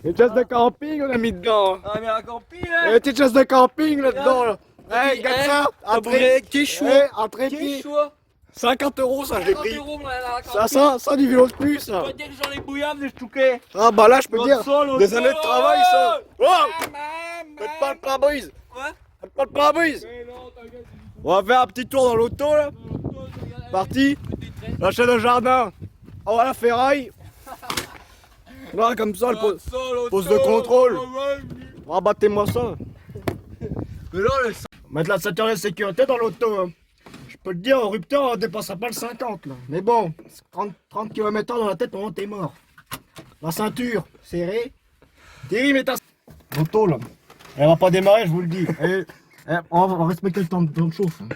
Une chaise de camping, on a mis dedans. Ah, mais un camping, Une petite chaise de camping là-dedans. Là. Hey, regarde ça. Entrée, entrée, pied. 50 € ça, j'ai pris. Ça du vélo de plus, ça. Je peux dire que j'en ai bouillable des touquets. Ah, bah là, je peux dire. Des Des années de travail, ça. Oh! Faites pas le pare-brise. Quoi? Faites pas le pare-brise. On va faire un petit tour dans l'auto, là. Parti. La chaîne de jardin. On va la ferraille. Là, comme ça, le poste de contrôle. Rabattez-moi ça. Mais là, Mettre la ceinture de sécurité dans l'auto. Hein. Je peux te dire, au rupteur, on dépassera pas le 50 là. Mais bon, 30 km/h dans la tête, on t'es mort. La ceinture serrée. Thierry, mets ta l'auto là. Elle va pas démarrer, je vous le dis. On va respecter le temps de chauffe. Hein.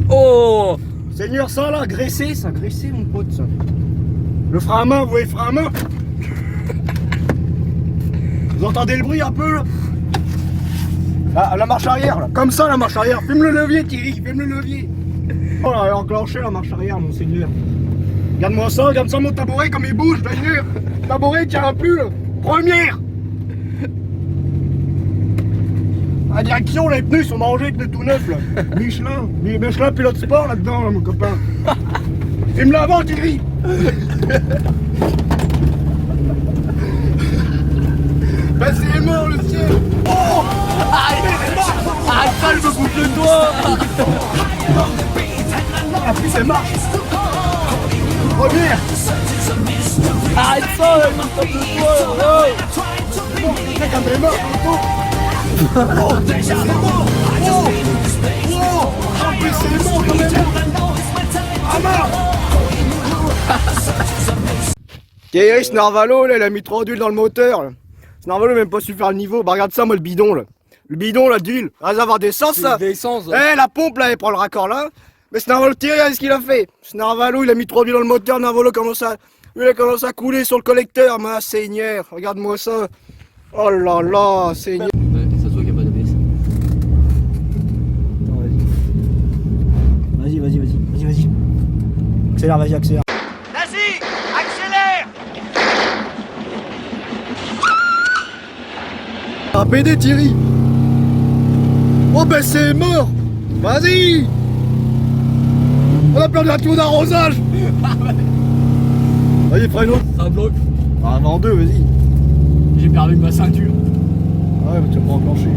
oh! Seigneur, ça là, graissé mon pote ça. Le frein à main, vous voyez le frein à main? Vous entendez le bruit un peu là? La marche arrière là, comme ça la marche arrière. Filme le levier Thierry, filme le levier. Oh là, elle a enclenché la marche arrière mon seigneur. Regarde-moi ça, regarde ça mon tabouret comme il bouge d'ailleurs. Tabouret il tient plus là. Première. À la direction, les pneus sont mangés avec de tout neuf là. Michelin pilote sport là-dedans là, mon copain. Filme l'avant Thierry. Ben c'est mort le ciel. Oh, Ah, ça, je me bouge le doigt! la puce elle marche. Première. Arrête ça, je me tape le doigt! Mec, elle est morte l'auto. Oh, c'est mort. En plus c'est mort quand même. Ah mort. Thierry, ce Narvalo, là, il a mis trop d'huile dans le moteur. Là. Ce Narvalo, il a même pas su faire le niveau. Bah regarde ça, moi, le bidon, là. Le bidon, là, d'huile. Réservoir d'essence, ça. D'essence. La pompe, là, elle prend le raccord, là. Mais ce Narvalo, Thierry, regarde ce qu'il a fait. Ce Narvalo, il a mis trop d'huile dans le moteur. Narvalo commence à couler sur le collecteur. Ma seigneur, regarde-moi ça. Oh là là, seigneur. Ça se voit qu'il n'y a pas d'ABS. Vas-y. Accélère, vas-y, accélère. Vas-y, accélère! Un PD Thierry. Oh ben c'est mort. Vas-y. On a perdu un tour d'arrosage. Vas-y, freine l'autre. Ça bloque. Ah, en deux, vas-y. J'ai perdu ma ceinture. Ah ouais, mais tu vas pas enclencher.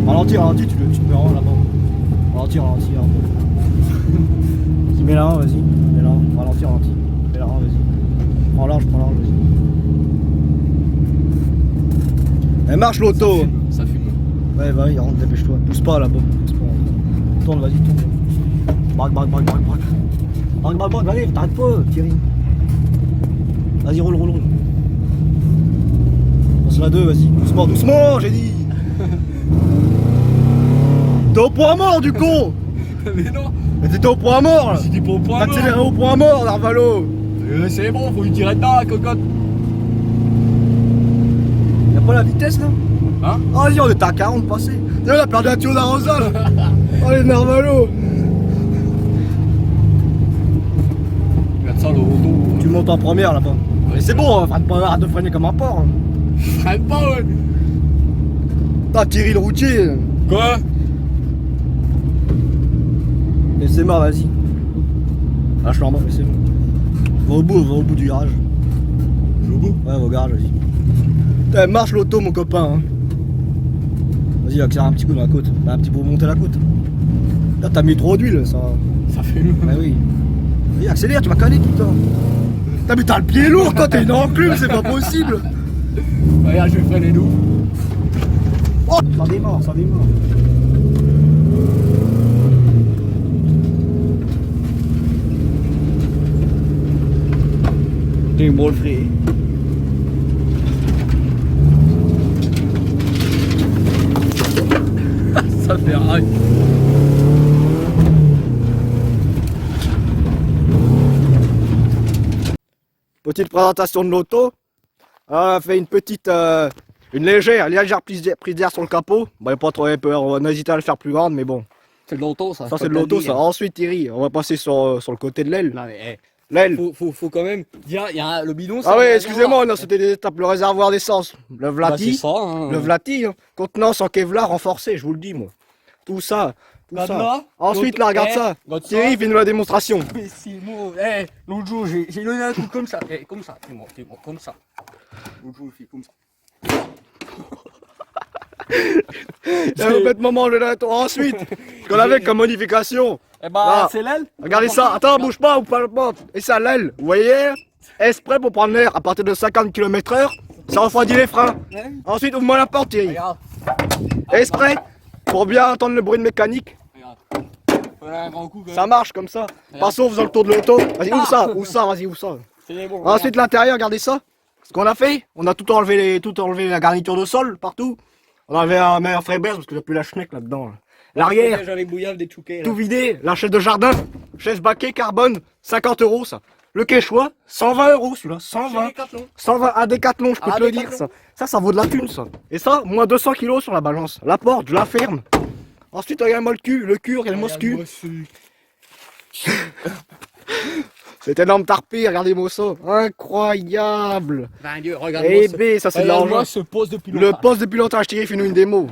Ralentis, tu te mets en là-bas. Ralentis. Vas-y, mets la 1, vas-y. Mets la 1, ralentis. Mets la 1, vas-y. Prends large, vas-y. Elle marche l'auto. Ça fume. Ouais, vas-y, rentre, dépêche-toi. Pousse pas là-bas. Tourne, vas-y, tourne. Braque. Braque, allez, t'arrêtes pas, Thierry. Vas-y, roule. Passe la 2, vas-y. Doucement, j'ai dit. T'es au point mort, du con. Mais non. Mais t'étais au point mort, là. C'était pas au point T'as mort. accéléré au point mort, Narvalo. C'est bon, faut lui tirer dedans, la cocotte. Y'a pas la vitesse, là? Hein? Ah, vas-y, on était à 40 passé. On a perdu un tuyau d'arrosage. Allez, Narvalo. Regarde ça, le roto. Tu montes en première, là-bas. Mais c'est bon, arrête de freiner comme un porc. Hein. Freine pas, ouais. T'as Thierry le routier. Quoi? Mais c'est mort, vas-y. Lâche-le, mais c'est bon. Va au bout du garage. Je vais au bout. Ouais, va au garage, vas-y. Putain, marche l'auto, mon copain. Hein. Vas-y, accélère un petit coup dans la côte. Un petit peu pour monter la côte. Là, t'as mis trop d'huile, ça. Ça fait lourd. Bah oui. Vas-y, accélère, tu vas caler, putain. Putain, mais t'as le pied lourd, toi, t'es une enclume, c'est pas possible. Regarde, je vais freiner nous. Oh, ça démarre. T'es bon le frère. Ça fait rail. Petite présentation de l'auto. On a fait une légère prise d'air sur le capot. Bah, pas trop peur, on a hésité à le faire plus grande, mais bon. C'est de l'auto, ça. Ça, c'est de l'auto, ça. Ensuite, Thierry, on va passer sur le côté de l'aile. Non, mais L'aile. Faut quand même dire, il y a le bidon. Ah oui, excusez-moi, non, c'était des étapes. Le réservoir d'essence, le Bah, Vlati. c'est ça. Hein. Le Vlati, hein. Contenance en Kevlar renforcé, je vous le dis, moi. Tout ça. Tout ça. Cadenas, Ensuite, là, regarde ça. Thierry fait nous la démonstration. Mais c'est bon. Eh, l'autre jour, j'ai donné un coup comme ça. Eh, comme ça. C'est bon, comme ça. L'autre jour, il fait comme ça. Il a complètement mangé la tour. Ensuite, ce qu'on avait comme modification. Eh bah, Là. c'est l'aile. Regardez ça. Attends, bouge pas ou pas le porte. Et ça, l'aile. Vous voyez? Exprès pour prendre l'air à partir de 50 km/h. Ça refroidit les freins. Ouais. Ensuite, ouvre-moi la porte, Thierry. Regarde. Exprès pour bien entendre le bruit de mécanique. Regarde. Voilà un grand coup. Quand Ça même. marche comme ça. Passons en faisant le tour de l'auto. Vas-y, ouvre ça. Ouvre ça, vas-y, ouvre ça. C'est bon. Ensuite, l'intérieur, regardez ça. Ce qu'on a fait, on a tout enlevé la garniture de sol partout. On avait un meilleur Freiberg parce que j'ai plus la schneck là-dedans. Là. L'arrière, J'en ai bouillave des chouquets. tout vidé. La chaise de jardin, chaise baquet carbone, 50 € ça. Le Quechua, 120 € celui-là, 120. 120 à Décathlon, je peux Ah, te le Décathlon. dire ça. Ça vaut de la thune ça. Et ça, moins 200 kilos sur la balance. La porte, je la ferme. Ensuite, regarde-moi le cul, regardez-moi ce cul. Cette énorme tarpé, regardez-moi ça. Incroyable. Ben Dieu, Eh regarde-moi ça. ben, ça c'est de l'argent. Regarde-moi ce pose depuis Le longtemps. poste de pilotage, Thierry, fais-nous une démo.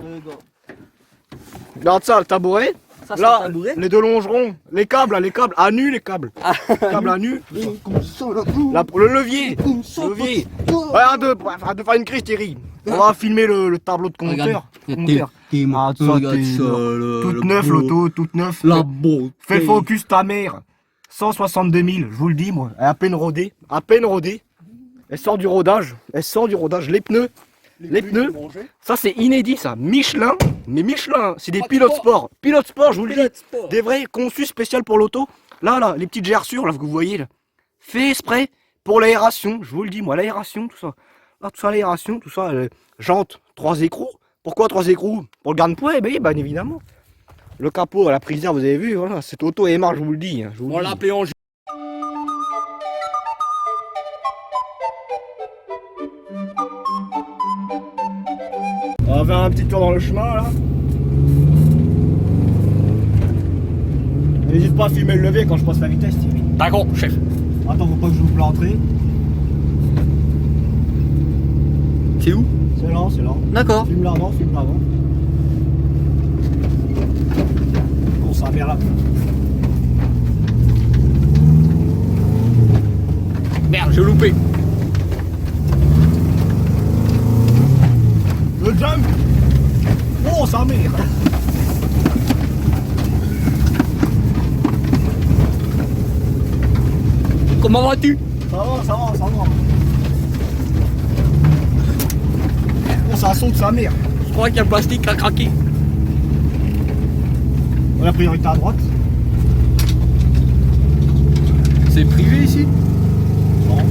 Regarde ça, le tabouret. Ça, c'est Là, un tabouret. les deux longerons, les câbles, à nu les câbles. Câbles à nu. Comme ça, là. Là, pour le levier. Comme ça. Levier. Arrête de faire une crise, Thierry. On va filmer le tableau de compteur. Compteur. Ah, ça, toute neuve, l'auto, toute neuve. La beauté. Fais focus ta mère. 162 000, je vous le dis, moi. Elle est à peine rodée. À peine rodée. Elle sort du rodage. Les pneus. Les pneus. Ça, c'est inédit, ça. Michelin. Mais Michelin, c'est des pilotes sport. Pilotes sport, je vous le dis. Des vrais conçus spéciaux pour l'auto. Là, les petites gerçures, là, que vous voyez, là. Fait exprès pour l'aération. Je vous le dis, moi, l'aération, tout ça. Là, tout ça, l'aération, tout ça. Jantes, 3 écrous. Pourquoi 3 écrous? Pour le garde-poids, eh bien évidemment. Le capot, la prise d'air, vous avez vu, voilà. Cette auto est marre, je vous le dis. Hein, je vous On le l'a dis. appelé en On va faire un petit tour dans le chemin là. N'hésite pas à filmer le levier quand je passe la vitesse, Thierry. D'accord, chef. Attends, faut pas que je vous l'entrée. C'est où? C'est là. D'accord. Filme l'avant, filme l'avant. Bon, ça va bien là. Merde, j'ai loupé. Le jump. Oh, ça merde. Comment vas-tu? Ça va. Oh, ça saute sa mère. Je crois qu'il y a le plastique qui a craqué. On a priorité à droite. C'est privé ici? Non.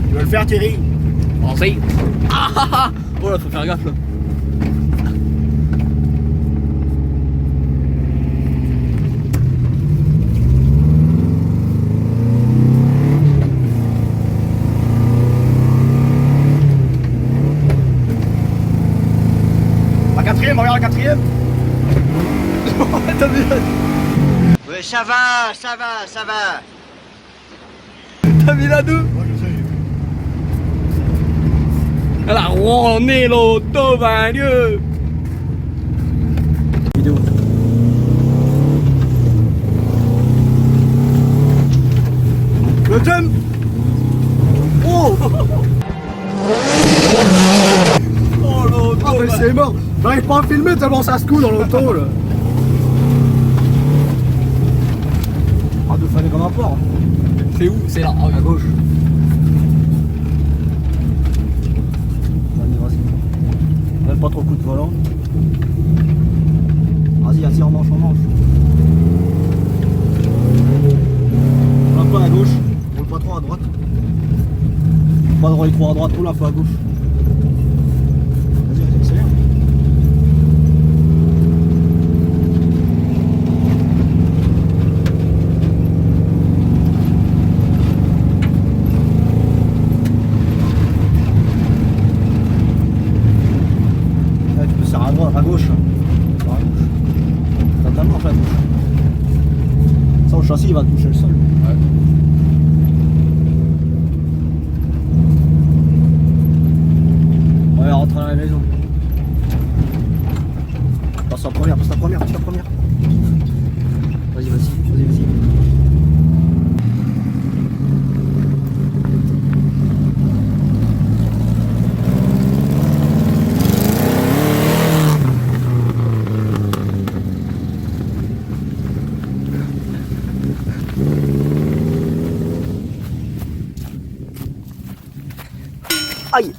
Tu veux le faire, Thierry? Pensez. Ah. Oh là, faut faire gaffe là. La quatrième, regarde la quatrième. T'as vu? Ouais, ça va. T'as mis la 2? Ouais, je sais. Elle a roué l'auto, ben Dieu. Vidéo. Le jump. Oh. Oh l'auto. Ah mais c'est mort. J'arrive pas à filmer tellement ça se coule dans l'auto là. Ah de fallait comme un port. C'est où? C'est là. Ah, À gauche. Vas-y. Donne pas trop coup de volant. Vas-y, assis en manche. Un peu à gauche. Roule pas trop à droite. Pas de rouler trop à droite, roule un peu à gauche. châssis il va toucher le sol. Ouais, rentre dans la maison. Passe la première, passe la première, passe la première. Vas-y, vas-y, vas-y, vas-y. Aïe!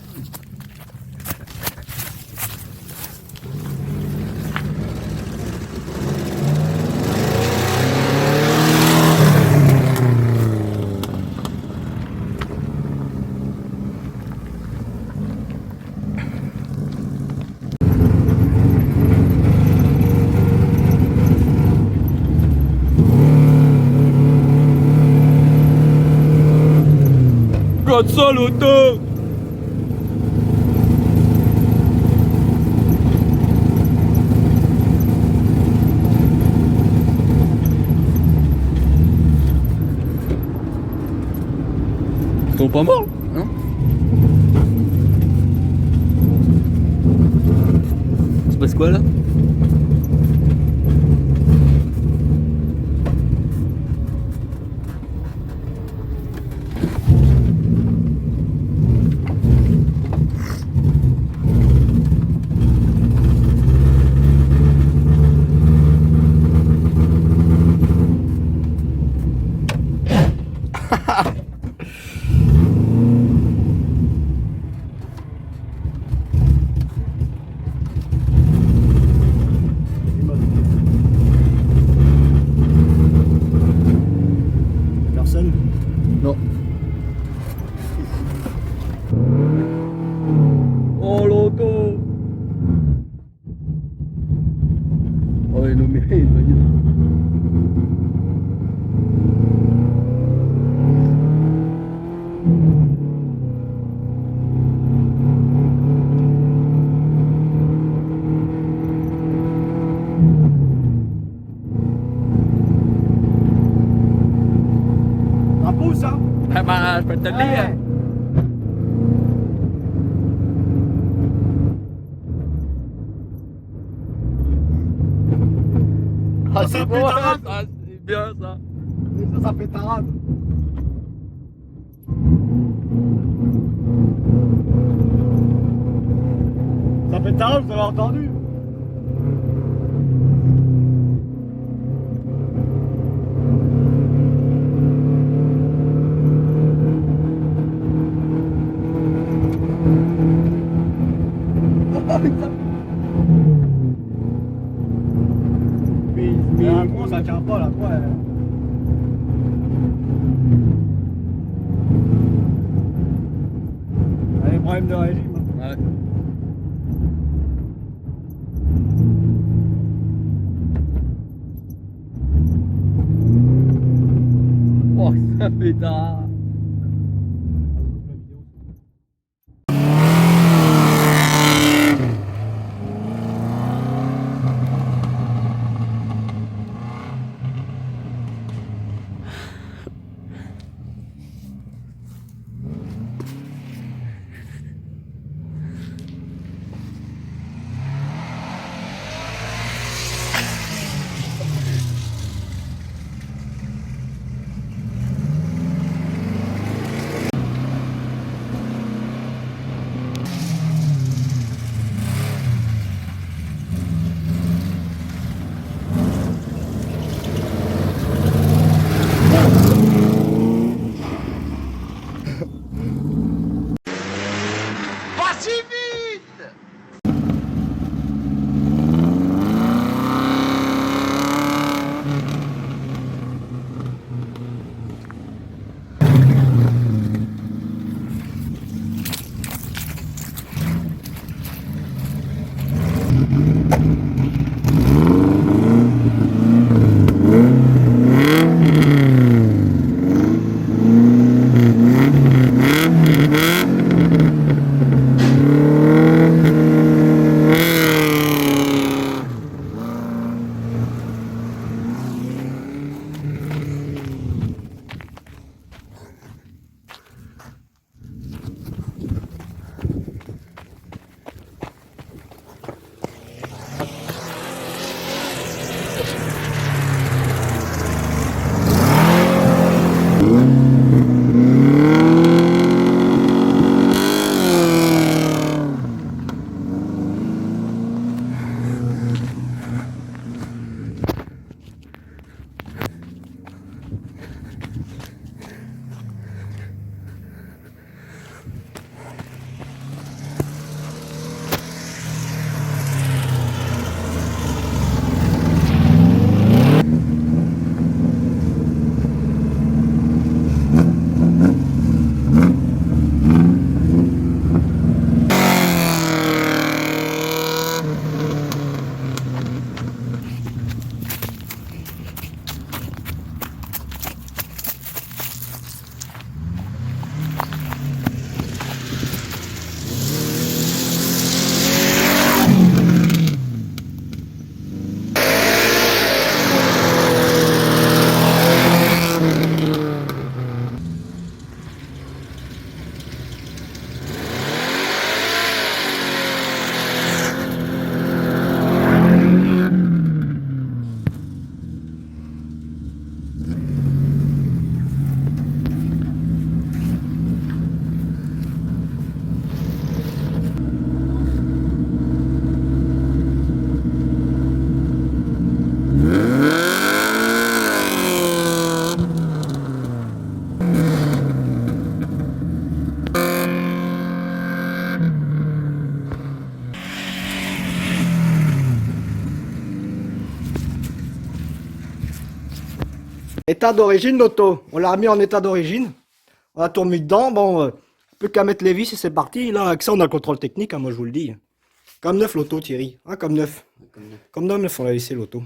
God ça l'auto. Ils sont pas morts, hein? C'est passe quoi là? Personne? Non. Oh l'auto. Oh il nous mérite, Ça pousse, hein? Ah bah je peux te le dire. Ah Ça c'est bon, pétarade. ça, c'est bien ça. Ça pétarade. Ça pétarade, vous avez entendu? Mais la croix, ça tient pas, la croix. Elle a des problèmes de régime. Ouais. Oh ça pétard. État d'origine l'auto. On l'a remis en état d'origine. On a tout remis dedans. Bon, plus qu'à mettre les vis et c'est parti. Là, avec ça, on a le contrôle technique, hein, moi je vous le dis. Comme neuf l'auto, Thierry. Hein, comme neuf. Comme neuf, on l'a laissé l'auto.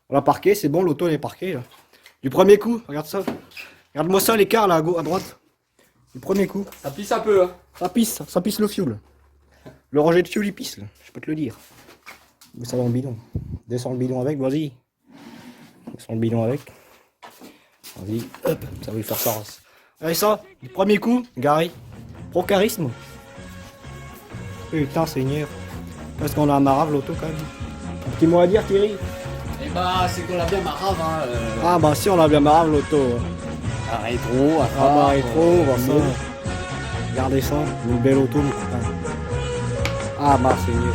On l'a parqué, c'est bon, l'auto elle est parquée là. Du premier coup, regarde ça. Regarde-moi ça, l'écart là, à droite. Du premier coup. Ça pisse un peu, hein. Ça pisse le fioul. Le rangé de fioul il pisse là, je peux te le dire. Mets ça dans le bidon. Descends le bidon avec, vas-y. Descends le bidon avec. Vas-y, hop, ça va lui faire sa race. Allez ça, du premier coup, Gary. Pro charisme. Putain Seigneur. Parce qu'on a un marave l'auto quand même. Un petit mot à dire Thierry? Et bah, c'est qu'on l'a bien marave, hein. Ah bah si on a bien marave l'auto. Un rétro, Ah bah rétro, on va ça. Regardez ça, une belle auto mon copain. Ah bah Seigneur.